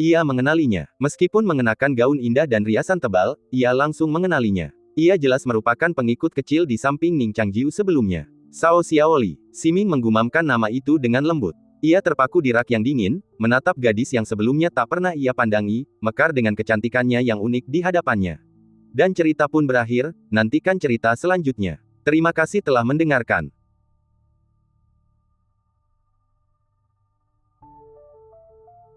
Ia mengenalinya. Meskipun mengenakan gaun indah dan riasan tebal, ia langsung mengenalinya. Ia jelas merupakan pengikut kecil di samping Ning Changjiu sebelumnya. Cao Xiaoli. Siming menggumamkan nama itu dengan lembut. Ia terpaku di rak yang dingin, menatap gadis yang sebelumnya tak pernah ia pandangi, mekar dengan kecantikannya yang unik di hadapannya. Dan cerita pun berakhir, nantikan cerita selanjutnya. Terima kasih telah mendengarkan.